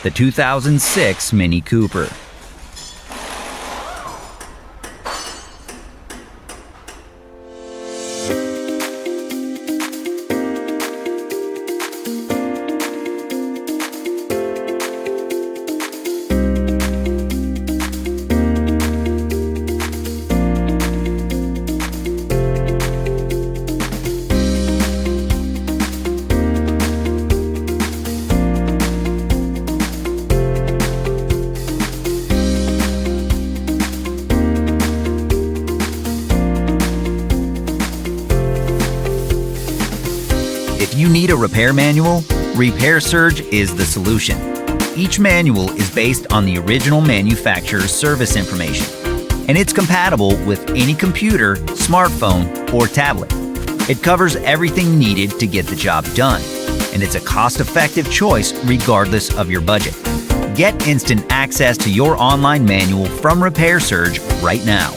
the 2006 Mini Cooper. If you need a repair manual, Repair Surge is the solution. Each manual is based on the original manufacturer's service information, and it's compatible with any computer, smartphone, or tablet. It covers everything needed to get the job done, and it's a cost-effective choice regardless of your budget. Get instant access to your online manual from Repair Surge right now.